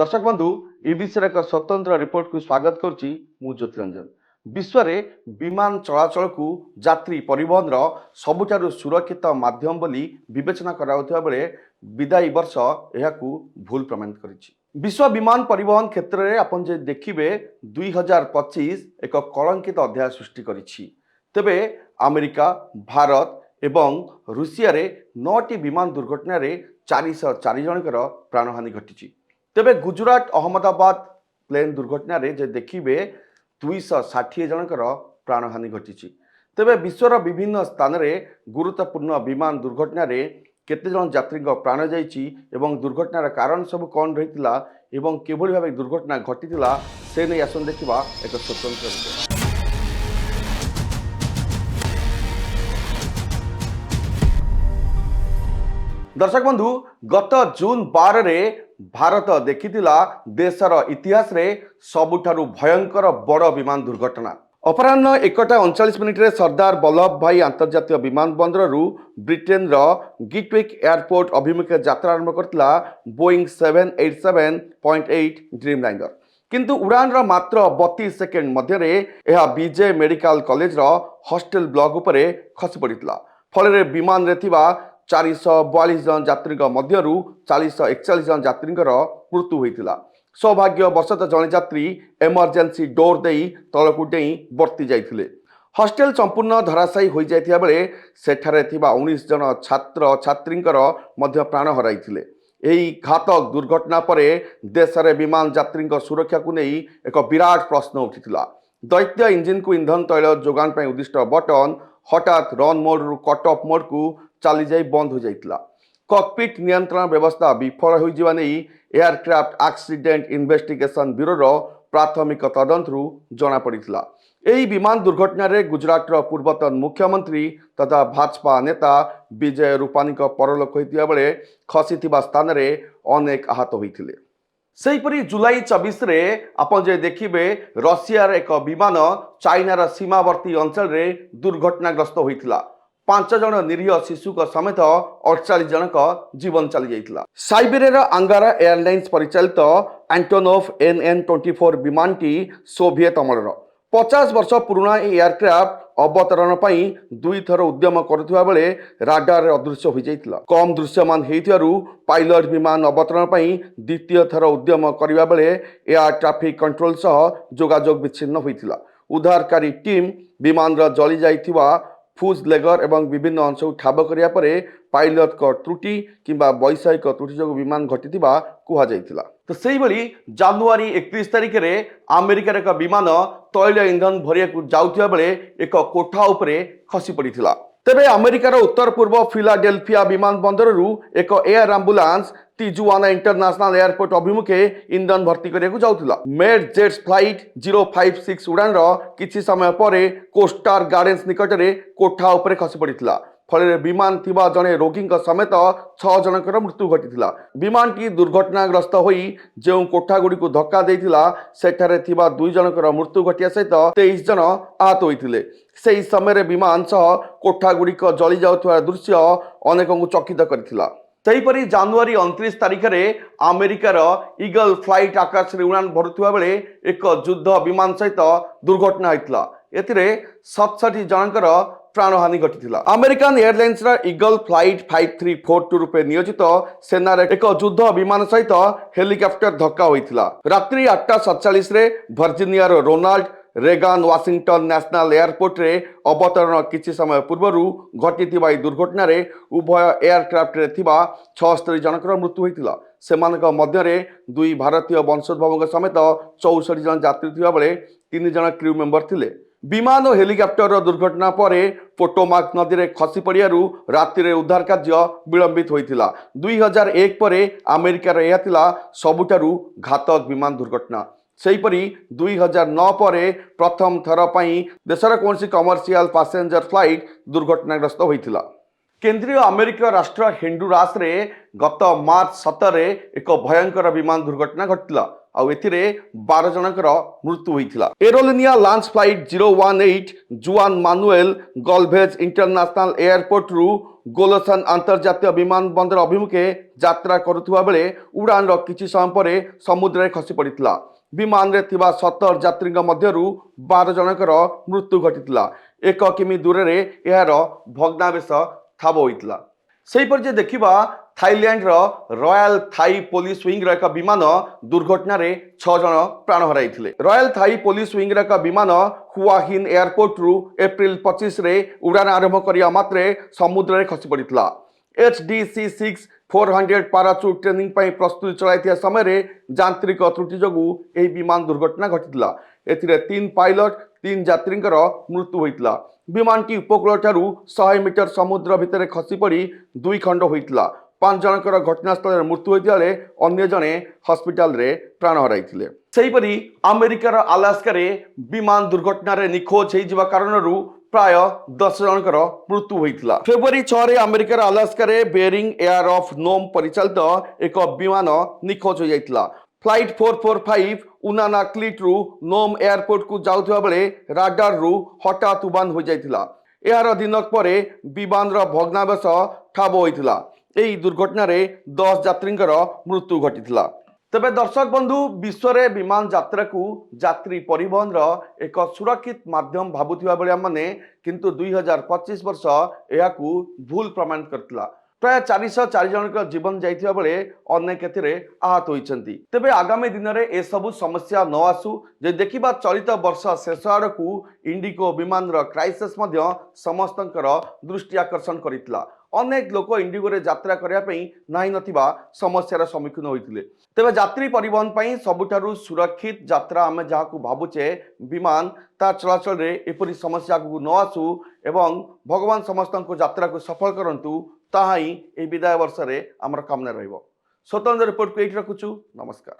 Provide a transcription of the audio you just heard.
दर्शक बंधु ए विषय एक स्वतंत्र रिपोर्ट को स्वागत करुच्ची मु ज्योतिरंजन। विश्व में विमान चलाचल को यात्री परिवहन सबुठारु सुरक्षित माध्यम बोली विवेचना कराउथिबा बेले विदायी वर्ष यह भूल प्रमाणित करिछि। विश्व विमान परिवहन क्षेत्र में आपन जे देखिबे 2025 एक कलंकित अध्याय सृष्टि करिछि। तेबे अमेरिका, भारत एवं रूसिया रे 9टी विमान दुर्घटना रे 404 जनकर प्राणहानि घटिछि। तेबे गुजरात अहमदाबाद प्लेन दुर्घटना रे जे देखिबे 260 जनकर प्राणहानि घटिछि। तेबे विश्वर विभिन्न स्थान रे गुरुत्वपूर्ण विमान दुर्घटना रे केते जन यात्री प्राण जाइछि एवं दुर्घटनार कारण सब कौन रहितिला एवं केभली भाबे दुर्घटना घटितिला से नै आसन देखिबा एक स्वतंत्र वीडियो। दर्शक बंधु गत जून 12 रे भारत देखिथिला देशर इतिहास रे सबुठारु भयंकर बड़ विमान दुर्घटना। अपराह्न 1:39 रे सरदार वल्लभ भाई अंतर्जातीय विमान बंदर ब्रिटेन रो गिटविक एयरपोर्ट अभिमुखे यात्रा आरंभ करथिला बोइंग 787.8 ड्रीमलाइनर। किंतु उड़ान रो मात्र 32 सेकेंड मध्य रे यह बीजे मेडिकल कॉलेज रो हॉस्टल ब्लॉक उपरे खसी पड़ितला। फल रे विमान रे थिबा 442 जन यात्री मध्यरु 441 जन यात्री मृत्यु होइतिला। सौभाग्यवशत जने यात्री इमरजेंसी डोर देई तलकु डेई बर्ती जाइथिले। हॉस्टेल संपूर्ण धराशायी हो जाइथिया बेले सेठारे थिबा 19 जन छात्र छात्रींकर मध्य प्राण हराइथिले। एही घातक दुर्घटना परे देश रे विमान यात्री सुरक्षा को नहीं एक विराट प्रश्न उठिथिला। दैत्य इंजिन को इंधन तैल जोगान पर उद्दिष्ट बटन हठात रन मोड रु कट ऑफ मोड को चली जाई बंद हो जाइतिला। कॉकपिट नियंत्रण व्यवस्था विफल हो जिवा नै एयरक्राफ्ट एक्सीडेंट इन्वेस्टिगेशन ब्यूरो प्राथमिक तदंत रु जना पड़िथिला। एही विमान दुर्घटना रे गुजरात रो पूर्वतन मुख्यमंत्री तथा भाजपा नेता विजय रूपानी को परलोक होइतिया बेले खसीथिबा स्थान रे अनेक आहत होइथिले। सेहीपरि जुलाई 24 रे आपन जे देखिबे रशिया एक विमान चाइनार सीमावर्ती अंचल रे दुर्घटनाग्रस्त होइथिला। 5 जन निरीह शिशु समेत 48 जनक जीवन चली जाइथिला। साइबेरिया अंगारा एयरलाइंस परिचालित एंटोनोव NN-24 विमानटी सोवियत अमलर 50 वर्ष पुराना एयरक्राफ्ट अवतरण पई 2 थर उद्यम करुवा बेले राडार अदृश्य हो जाइथिला। कम दृश्यमान हेतियारु पायलट विमान अवतरण पई द्वितीय थर उद्यम करिवा बेले एयर ट्रैफिक कंट्रोल सह जोगाजोग विच्छिन्न होइथिला। उद्धारकारी टीम विमान जली जाइथिबा फूज लेगर एवं विभिन्न अंश ठाब करिया परे पायलट को त्रुटि किंबा वैषयिक त्रुटि जो विमान घटिथिबा कुहा जाइथिला। तो सेही भली जनवरी 31 तारिख रे अमेरिकार एक विमान तैल इंधन भरिया को जाउथिबा बेले एक कोठा उपरे खसी पड़िथिला। तेबे अमेरिकार उत्तर पूर्व फिलाडेल्फिया विमान बंदर रु एक air ambulance Tijuana international airport अभिमुखे इंधन भर्ती करिया को जाउथिला। मेड जेट्स फ्लाइट 056 उड़ान रो किछि समय परे कोस्टार गार्डन्स निकट रे कोठा उपरे खसी पड़िथिला। फल विमान थिबा जने रोगी समेत 6 जनकर मृत्यु घटिथिला। विमान की दुर्घटनाग्रस्त होई जो कोठा गुडी को धक्का देइथिला सेठारे थिबा 2 जनकर मृत्यु घटिया सहित 23 जन आहत होइथिले। सेही समय विमान सह कोठा गुडी को जली जाउथवा दृश्य अनेकଙ୍କୁ चकित करथिला। सेहीपरि जनवरी 29 तारिख रे अमेरिकार ईगल फ्लाइट आकाश रे उड़ान भरुथुवा बेले एक युद्ध विमान सहित दुर्घटना होइतिला। एथिरे 67 जनकर प्राणहानि घटिथिला। अमेरिकन एयरलाइंस ईगल फ्लाइट 5342 रूपे नियोजित सेनार एक युद्ध विमान सहित हेलिकॉप्टर धक्का होइतिला। रात्रि 8:47 रे Virginia Ronald Reagan Washington National Airport रे अवतरण किछि समय पूर्वरु घटिथिबा दुर्घटना रे उभय एयरक्राफ्ट रे थिबा 76 जनकर मृत्यु होइतिला। सेमानक मध्य रे 2 भारतीय वंशोद्भवक समेत 64 जन यात्री थिबा बेले 3 जन क्रू मेंबर थिले। विमान और हेलिकॉप्टर दुर्घटना परे पोटोमाक नदी रे खसी पड़ियारु राति रे उद्धार कार्य विलंबित होइतिला। 2001 परे अमेरिकार यह थिला सबुठारु घातक विमान दुर्घटना। सेहीपरि 2009 परे प्रथम थर पई देशर कोनसी कमर्शियल पैसेंजर फ्लाइट दुर्घटनाग्रस्त होइतिला। केंद्रीय अमेरिका राष्ट्र हिंडुरास रे गत मार्च 17 रे एक भयंकर विमान दुर्घटना घटिला। ଆଉ ଏଥିରେ 12 ଜଣଙ୍କର ମୃତ୍ୟୁ ହୋଇଥିଲା। ଏରୋଲିନିଆ ଲଞ୍ଚ flight 018 Juan Manuel Galvez international ଏୟାରପୋର୍ଟରୁ ଗୋଲସନ ଆନ୍ତର୍ଜାତୀୟ ବିମାନ ବନ୍ଦର ଅଭିମୁଖେ ଯାତ୍ରା କରୁଥିବା ବେଳେ ଉଡ଼ାଣର କିଛି ସମୟ ପରେ ସମୁଦ୍ରରେ ଖସି ପଡ଼ିଥିଲା। ବିମାନରେ ଥିବା 17 ଯାତ୍ରୀଙ୍କ ମଧ୍ୟରୁ 12 ଜଣଙ୍କର ମୃତ୍ୟୁ ଘଟିଥିଲା। 1 କିମି ଦୂରରେ ଏହାର ଭଗ୍ନାବଶେଷ ଠାବ ହୋଇଥିଲା। ସେହିପରି ଯେ ଦେଖିବା Thailand Royal Thai Police wing एक विमान दुर्घटन 6 जन प्राण हराई। रॉयल थाई पुलिस विंग एक विमान हुआहिन एयरपोर्ट रु एप्रिल 25 रे उड़ान आरंभ करिया मात्रे समुद्र में खसी पड़ा। HDC-6-400 पाराचूट ट्रेनिंग प्रस्तुति चलाई समय यांत्रिक त्रुटि जोगु यह विमान दुर्घटना घटी। एथिरे 3 पायलट 3 यात्री मृत्यु होता। विमानटी उपकूल ठारू 100 मीटर समुद्र भितर खसी पड़ी 2 खंड होता। 5 जनकर घटनास्थल मृत्यु होता बेले अन्य जने हस्पिटाल रे प्राण हराई। सेहीपरि अमेरिकार अलास्का रे विमान दुर्घटना रे निखोज हो कारणरू प्राय 10 जनकर मृत्यु होता। फेब्रुआरी 6 रे अमेरिकार अलास्का रे बेरिंग एयर ऑफ नोम परिचालित एक विमान निखोज हो जाइतिला। फ्लाइट 445 उनाना क्लिट रु नोम एयरपोर्ट को जाउथबा बेले राडार रु हठात उबान हो जाइतिला। एहार दिनक परे विमान रो भग्नावशेष ठाब होइतिला। एही दुर्घटना रे 10 यात्रींकर मृत्यु घटितिला। तबे दर्शक बंधु विश्व रे विमान यात्रा को यात्री परिवहन रो एक सुरक्षित माध्यम भाबुथिबा बेले माने किंतु 2025 वर्ष एहाकू भूल प्रमाणित करतिला। प्राय 404 जनक जीवन जाइथिबा बेले अनेक एथिरे आहत होइछंती। तबे आगामी दिन रे ए सबु समस्या न आसु जे देखिबा चलित वर्ष शेष आड़कू इंडिगो विमान रो क्राइसिस मध्य समस्तंकर दृष्टि आकर्षण करितला। अनेक लोक इंडिगो रे यात्रा करिया पई नाही नथिबा समस्यार सम्मुखीन होइतिले। तबे यात्री परिवहन पई सबुठारु सुरक्षित यात्रा आमे जाहाकू भाबुचे विमान तार चलाचल रे एपरि समस्या को न आसु एवं भगवान समस्तंको यात्रा को सफल करंतु ताहा ही ए विदाय वर्ष रे हमर कामना रहइबो। स्वतंत्र रिपोर्ट को एठी रखुछु। नमस्कार।